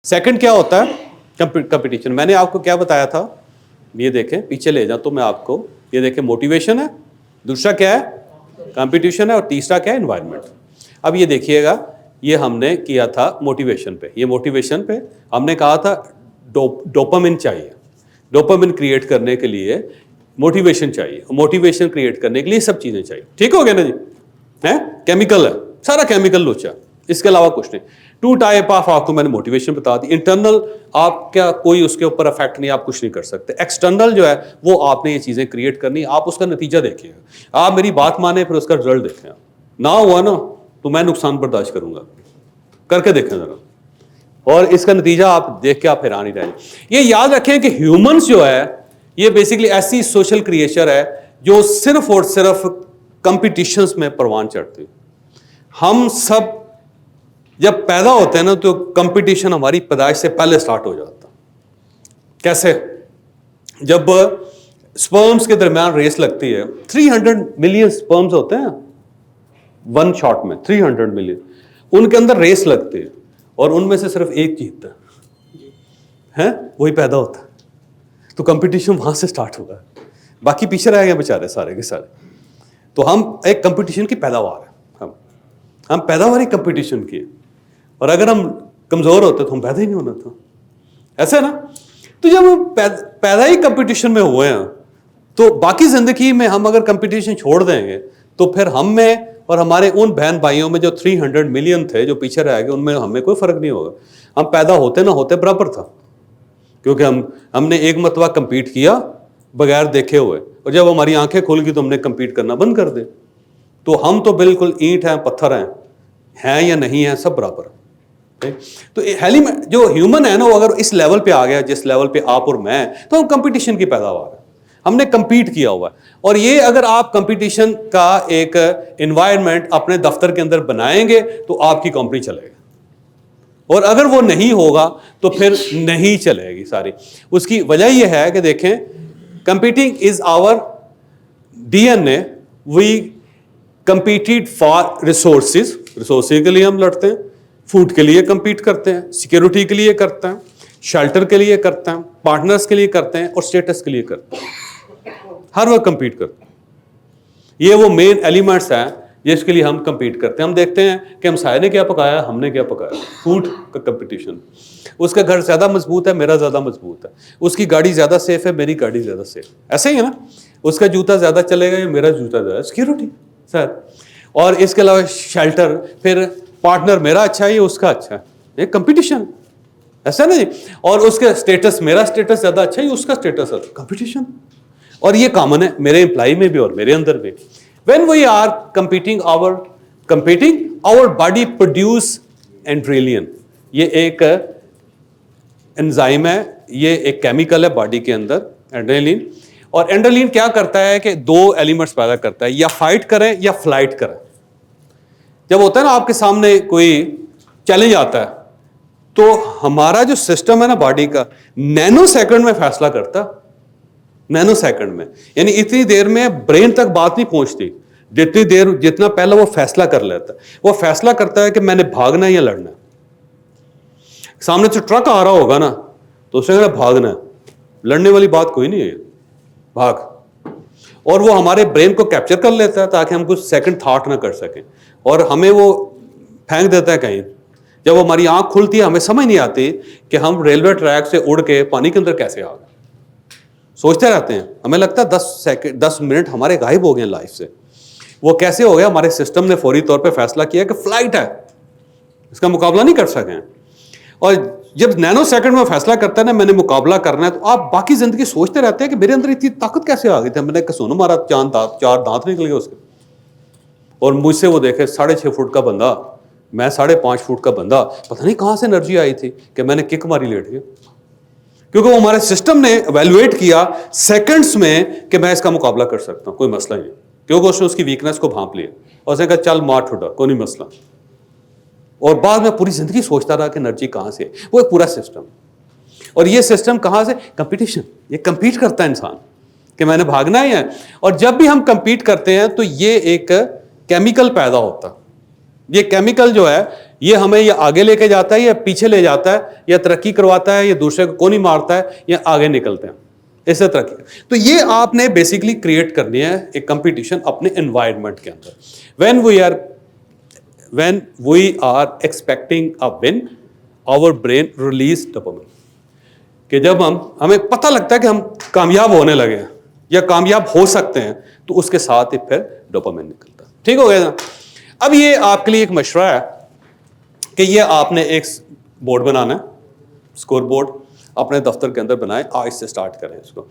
Second کیا ہوتا ہے کمپٹیشن. میں نے آپ کو کیا بتایا تھا, یہ دیکھیں پیچھے لے جاؤں تو میں آپ کو, یہ دیکھیں موٹیویشن ہے, دوسرا کیا ہے کمپٹیشن ہے, اور تیسرا کیا ہے انوائرمنٹ. اب یہ دیکھیے گا, یہ ہم نے کیا تھا موٹیویشن پہ, یہ موٹیویشن پہ ہم نے کہا تھا ڈوپامن چاہیے, ڈوپامن کریٹ کرنے کے لیے موٹیویشن چاہیے, موٹیویشن کریٹ کرنے کے لیے سب چیزیں چاہیے. ٹھیک ہو گیا نا جی, ہے کیمیکل ہے سارا, کیمیکل لوچا, اس کے علاوہ کچھ نہیں. 2 ٹائپ آف آپ کو میں نے موٹیویشن بتا دی. انٹرنل آپ کیا کوئی اس کے اوپر افیکٹ نہیں, آپ کچھ نہیں کر سکتے. ایکسٹرنل جو ہے وہ آپ نے یہ چیزیں کریٹ کرنی, آپ اس کا نتیجہ دیکھیں گا, آپ میری بات مانیں پھر اس کا رزلٹ دیکھیں. نہ ہوا نا تو میں نقصان برداشت کروں گا, کر کے دیکھیں ذرا, اور اس کا نتیجہ آپ دیکھ کے آپ حیران ہی رہیں. یہ یاد رکھیں کہ ہیومنس جو ہے یہ بیسکلی ایسی سوشل کریچر ہے جو صرف اور صرف کمپٹیشنز میں پروان چڑھتے ہیں. ہم سب جب پیدا ہوتے ہیں نا تو کمپٹیشن ہماری پیدائش سے پہلے سٹارٹ ہو جاتا. کیسے؟ جب سپرمز کے درمیان ریس لگتی ہے, 300 ملین سپرمز ہوتے ہیں ون شاٹ میں, 300 ملین, ان کے اندر ریس لگتی ہے اور ان میں سے صرف ایک جیتتا ہے, وہی پیدا ہوتا ہے. تو کمپٹیشن وہاں سے سٹارٹ ہوگا, باقی پیچھے رہ گئے بیچارے سارے کے سارے. تو ہم ایک کمپٹیشن کی پیداوار ہے, ہم پیداواری کمپٹیشن کی, اور اگر ہم کمزور ہوتے تو ہم پیدا ہی نہیں ہونا تھا. ایسا ہے نا. تو جب ہم پیدا ہی کمپٹیشن میں ہوئے ہیں تو باقی زندگی میں ہم اگر کمپٹیشن چھوڑ دیں گے تو پھر ہم میں اور ہمارے ان بہن بھائیوں میں جو 300 ملین تھے جو پیچھے رہ گئے, ان میں ہمیں کوئی فرق نہیں ہوگا. ہم پیدا ہوتے نہ ہوتے برابر تھا, کیونکہ ہم نے ایک مرتبہ کمپیٹ کیا بغیر دیکھے ہوئے, اور جب ہماری آنکھیں کھل گئی تو ہم نے کمپیٹ کرنا بند کر دے. تو ہم تو بالکل اینٹ ہیں پتھر ہیں یا نہیں ہیں, سب برابر. تو جو ہیومن ہے نا وہ اگر اس لیول پہ آ گیا جس لیول پہ آپ اور میں, تو ہم کمپٹیشن کی پیداوار ہے, ہم نے کمپیٹ کیا ہوا ہے. اور یہ اگر آپ کمپٹیشن کا ایک انوائرمنٹ اپنے دفتر کے اندر بنائیں گے تو آپ کی کمپنی چلے گی, اور اگر وہ نہیں ہوگا تو پھر نہیں چلے گی ساری. اس کی وجہ یہ ہے کہ دیکھیں competing is our D N A. We competed for resources کے لیے ہم لڑتے ہیں, فوڈ کے لیے کمپیٹ کرتے ہیں, سیکیورٹی کے لیے کرتے ہیں, شیلٹر کے لیے کرتے ہیں, پارٹنرز کے لیے کرتے ہیں, اور اسٹیٹس کے لیے کرتے ہیں. ہر وقت کمپیٹ کرتے ہیں. یہ وہ مین ایلیمنٹس ہیں جس کے لیے ہم کمپیٹ کرتے ہیں. ہم دیکھتے ہیں کہ ہم سائے نے کیا پکایا, ہم نے کیا پکایا. فوڈ کا کمپٹیشن, اس کا گھر زیادہ مضبوط ہے, میرا زیادہ مضبوط ہے. اس کی گاڑی زیادہ سیف ہے, میری گاڑی زیادہ سیف. ایسے ہی ہے نا. اس کا جوتا زیادہ چلے گا یا میرا جوتا زیادہ, سیکیورٹی سر. اور اس کے علاوہ شیلٹر, پھر پارٹنر میرا اچھا ہے یا اس کا اچھا ہے, ایک کمپٹیشن. ایسا نا جی. اور اس کے اسٹیٹس, میرا اسٹیٹس زیادہ اچھا ہے یا اس کا اسٹیٹس زیادہ, کمپٹیشن. اور یہ کامن ہے میرے امپلائی میں بھی اور میرے اندر بھی. When we are competing, our body produce adrenaline. یہ ایک انزائم ہے, یہ ایک کیمیکل ہے باڈی کے اندر, ایڈرینلین. اور ایڈرینلین کیا کرتا ہے کہ 2 ایلیمنٹس پیدا کرتا ہے, یا فائٹ کریں یا فلائٹ کریں. جب ہوتا ہے نا آپ کے سامنے کوئی چیلنج آتا ہے تو ہمارا جو سسٹم ہے نا باڈی کا, نینو سیکنڈ میں فیصلہ کرتا ہے, نینو سیکنڈ میں. یعنی اتنی دیر میں برین تک بات نہیں پہنچتی جتنا پہلے وہ فیصلہ کر لیتا ہے. وہ فیصلہ کرتا ہے کہ میں نے بھاگنا ہے یا لڑنا ہے. سامنے سے ٹرک آ رہا ہوگا نا تو اس نے کہنا بھاگنا ہے, لڑنے والی بات کوئی نہیں ہے, بھاگ. اور وہ ہمارے برین کو کیپچر کر لیتا ہے تاکہ ہم کچھ سیکنڈ تھاٹ نہ کر سکیں, اور ہمیں وہ پھینک دیتا ہے کہیں. جب ہماری آنکھ کھلتی ہے ہمیں سمجھ نہیں آتی کہ ہم ریلوے ٹریک سے اڑ کے پانی کے اندر کیسے آ گئے. سوچتے رہتے ہیں, ہمیں لگتا ہے 10 منٹ ہمارے غائب ہو گئے لائف سے. وہ کیسے ہو گیا؟ ہمارے سسٹم نے فوری طور پہ فیصلہ کیا کہ فلائٹ ہے, اس کا مقابلہ نہیں کر سکیں. اور جب نینو سیکنڈ میں فیصلہ کرتا ہے نا میں نے مقابلہ کرنا ہے, تو آپ باقی زندگی سوچتے رہتے ہیں کہ میرے اندر اتنی طاقت کیسے آ گئی تھی. میں نے کسونو مارا, 4 دانت نکل گئے اس کے, اور مجھ سے وہ دیکھے 6.5 فٹ کا بندہ, میں 5.5 فٹ کا بندہ, پتہ نہیں کہاں سے انرجی آئی تھی کہ میں نے کک ماری لیٹ گیا. کیونکہ وہ ہمارے سسٹم نے ایویلویٹ کیا سیکنڈز میں کہ میں اس کا مقابلہ کر سکتا ہوں, کوئی مسئلہ نہیں. کیونکہ اس نے اس کی ویکنس کو بھانپ لیا اور اس نے کہا چل مار ٹھوڑا, کوئی نہیں مسئلہ. اور بعد میں پوری زندگی سوچتا رہا کہ انرجی کہاں سے, وہ ایک پورا سسٹم. اور یہ سسٹم کہاں سے؟ کمپٹیشن. یہ کمپیٹ کرتا ہے انسان کہ میں نے بھاگنا ہی ہے. اور جب بھی ہم کمپیٹ کرتے ہیں تو یہ ایک کیمیکل پیدا ہوتا. یہ کیمیکل جو ہے یہ ہمیں یہ آگے لے کے جاتا ہے یا پیچھے لے جاتا ہے, یا ترقی کرواتا ہے, یا دوسرے کو کونی مارتا ہے, یا آگے نکلتے ہیں اس سے ترقی. تو یہ آپ نے بیسیکلی کریٹ کرنی ہے ایک کمپٹیشن اپنے انوائرمنٹ کے اندر. when we are expecting a win, our brain release dopamine. کہ جب ہمیں پتہ لگتا ہے کہ ہم کامیاب ہونے لگے ہیں یا کامیاب ہو سکتے ہیں, تو اس کے ساتھ ہی پھر ڈوپامین نکلتا ہے. ٹھیک ہو گیا نا. اب یہ آپ کے لیے ایک مشورہ ہے کہ یہ آپ نے ایک بورڈ بنانا ہے, اسکور بورڈ اپنے دفتر کے اندر بنائیں, آج سے سٹارٹ کریں اس کو.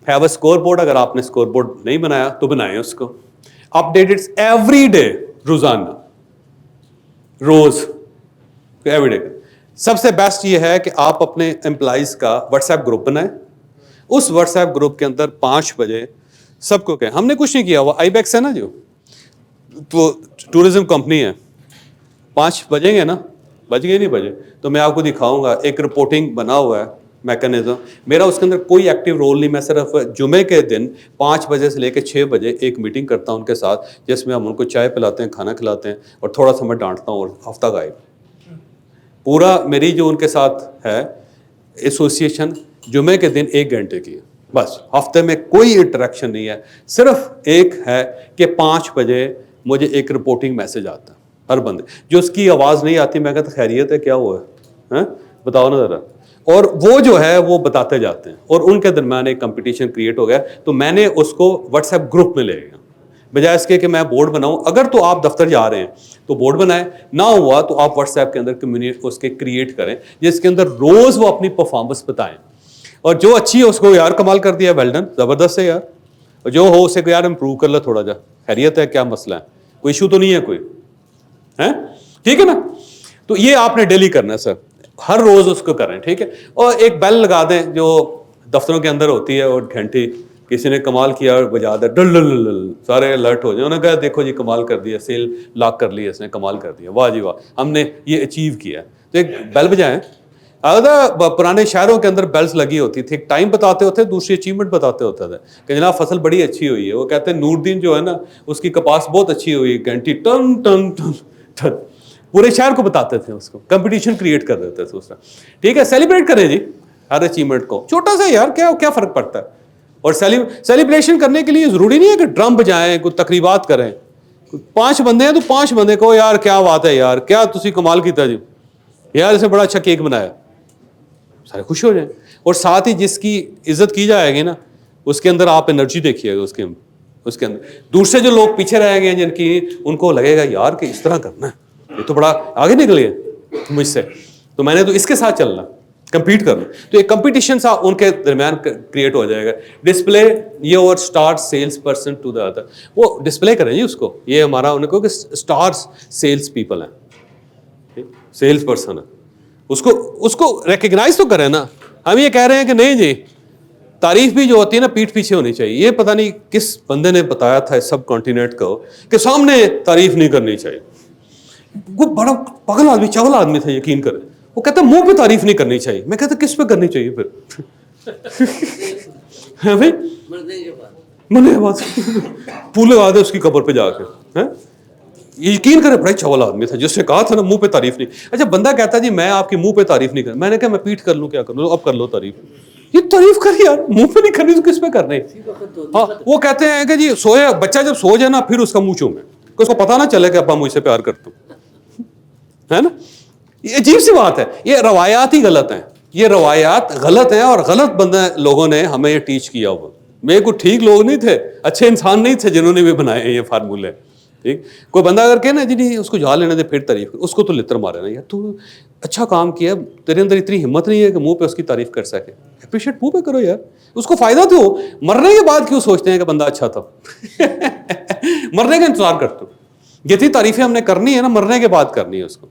Have a score board. اگر آپ نے اسکور بورڈ نہیں بنایا تو بنائیں اس کو. اپڈیٹڈ ایوری ڈے, روزانہ, روز, ایوری ڈے. سب سے بیسٹ یہ ہے کہ آپ اپنے امپلائیز کا واٹس ایپ گروپ بنائیں. اس واٹس ایپ گروپ کے اندر 5 بجے سب کو کہیں, ہم نے کچھ نہیں کیا ہوا, آئی بیکس ہے نا جو تو ٹورزم کمپنی ہے, 5 بجیں گے نا, بج گئے نہیں بجے, تو میں آپ کو دکھاؤں گا ایک رپورٹنگ بنا ہوا ہے میکانزم میرا. اس کے اندر کوئی ایکٹیو رول نہیں, میں صرف جمعے کے دن 5 بجے سے لے کے 6 بجے ایک میٹنگ کرتا ہوں ان کے ساتھ, جس میں ہم ان کو چائے پلاتے ہیں, کھانا کھلاتے ہیں, اور تھوڑا سا میں ڈانٹتا ہوں, اور ہفتہ غائب. پورا میری جو ان کے ساتھ ہے ایسوسیشن جمعے کے دن 1 گھنٹے کی ہے بس. ہفتے میں کوئی انٹریکشن نہیں ہے, صرف ایک ہے کہ 5 بجے مجھے ایک رپورٹنگ میسج آتا ہے ہر بندے. جو اس کی آواز نہیں آتی میں کہتا خیریت ہے, کیا ہوا ہے, بتاؤ نا ذرا. اور وہ جو ہے وہ بتاتے جاتے ہیں, اور ان کے درمیان ایک کمپٹیشن کریٹ ہو گیا. تو میں نے اس کو واٹس ایپ گروپ میں لے گیا, بجائے اس کے کہ میں بورڈ بناؤں. اگر تو آپ دفتر جا رہے ہیں تو بورڈ بنائیں, نہ ہوا تو آپ واٹس ایپ کے اندر کمیونٹی اس کے کریٹ کریں, جس کے اندر روز وہ اپنی پرفارمنس بتائیں, اور جو اچھی ہے اس کو یار کمال کر دیا, ویل ڈن, زبردست ہے یار, اور جو ہو اسے کو یار امپروو کر لو تھوڑا جا, خیریت ہے, کیا مسئلہ ہے, کوئی ایشو تو نہیں ہے کوئی ہے, ٹھیک ہے نا. تو یہ آپ نے ڈیلی کرنا ہے سر, ہر روز اس کو کریں, ٹھیک ہے. اور ایک بیل لگا دیں جو دفتروں کے اندر ہوتی ہے, اور گھنٹی کسی نے کمال کیا اور بجا دیا, ڈل ڈل ڈل, سارے الرٹ ہو جائیں. انہوں نے کہا دیکھو جی کمال کر دیا, سیل لاک کر لی اس نے, کمال کر دیا, واہ جی واہ, ہم نے یہ اچیو کیا. تو ایک بیل بجائیں. پرانے شہروں کے اندر بیلز لگی ہوتی تھی, ایک ٹائم بتاتے ہوتے, دوسری اچیومنٹ بتاتے ہوتے تھے کہ جناب فصل بڑی اچھی ہوئی ہے. وہ کہتے ہیں نور دین جو ہے نا اس کی کپاس بہت اچھی ہوئی ہے, گھنٹی ٹن ٹن ٹن ٹن, پورے شہر کو بتاتے تھے, اس کو کمپٹیشن کریٹ کر دیتے تھے اس کا. ٹھیک ہے, سیلیبریٹ کریں جی ہر اچیومنٹ کو, چھوٹا سا یار, کیا فرق پڑتا ہے. اور سیلیبریشن کرنے کے لیے ضروری نہیں ہے کہ ڈرم بجائیں, کوئی تقریبات کریں. 5 بندے ہیں تو 5 بندے کو یار کیا بات ہے یار, کیا تسی کمال کیتا جی, یار اسے بڑا اچھا کیک بنایا, سارے خوش ہو جائیں. اور ساتھ ہی جس کی عزت کی جائے گی نا اس کے اندر آپ انرجی دیکھیے گا, اس کے اندر دوسرے جو لوگ پیچھے رہ گئے جن کی, ان کو لگے گا یار کہ اس طرح کرنا ہے, یہ تو بڑا آگے نکل گیا مجھ سے, تو میں نے تو اس کے ساتھ چلنا, کمپیٹ کرنا. تو ایک کمپٹیشن سا ان کے درمیان کریٹ ہو جائے گا. Display your star sales person to the other, وہ ڈسپلے کریں جی اس کو, یہ ہمارا انہیں کہو کہ اسٹار سیلس پیپل ہیں, سیلس پرسن ہے, اس کو ریکگنائز تو کریں نا. ہم یہ کہہ رہے ہیں کہ نہیں جی, تعریف بھی جو ہوتی ہے نا پیٹھ پیچھے ہونی چاہیے. یہ پتہ نہیں کس بندے نے بتایا تھا سب کانٹیننٹ کو کہ سامنے تعریف نہیں کرنی چاہیے. وہ بڑا پاگل آدمی, چاول آدمی تھا, یقین کریں. وہ کہتا منہ پہ تعریف نہیں کرنی چاہیے. میں کہتا کس پہ کرنی چاہیے پھر, بھائی بات پھول لگا دے اس کی قبر پہ جا کے. یقین کرے بڑا چاول آدمی تھا جس نے کہا تھا نا منہ پہ تعریف نہیں. اچھا بندہ کہتا جی میں آپ کے منہ پہ تعریف نہیں کر, میں نے کہا میں پیٹ کر لوں, کیا کر لوں, اب کر لو تعریف. یہ تعریف کر یار, منہ پہ نہیں کرنی تو کس پہ کرنے. ہاں وہ کہتے ہیں کہ جی سویا بچہ جب سو جائے نا پھر اس کا منہ چومے, اس کو پتا نہ چلے کہ ابا مجھ سے پیار کرتا ہوں, ہے نا. یہ عجیب سی بات ہے. یہ روایات ہی غلط ہیں, یہ روایات غلط ہیں, اور غلط بندے لوگوں نے ہمیں یہ ٹیچ کیا ہوا. میرے کو ٹھیک لوگ نہیں تھے, اچھے انسان نہیں تھے جنہوں نے بھی بنائے ہیں یہ فارمولے. ٹھیک, کوئی بندہ اگر کہے نا جی نہیں اس کو جا لینے دے پھر تعریف کر, اس کو تو لتر مارے نا, یار تو اچھا کام کیا, تیرے اندر اتنی ہمت نہیں ہے کہ منہ پہ اس کی تعریف کر سکے. اپریشیٹ منہ پہ کرو یار, اس کو فائدہ تو ہو. مرنے کے بعد کیوں سوچتے ہیں کہ بندہ اچھا تھا, مرنے کا انتظار کرتے ہو. جتنی تعریفیں ہم نے کرنی ہے نا مرنے کے بعد کرنی ہے اس کو.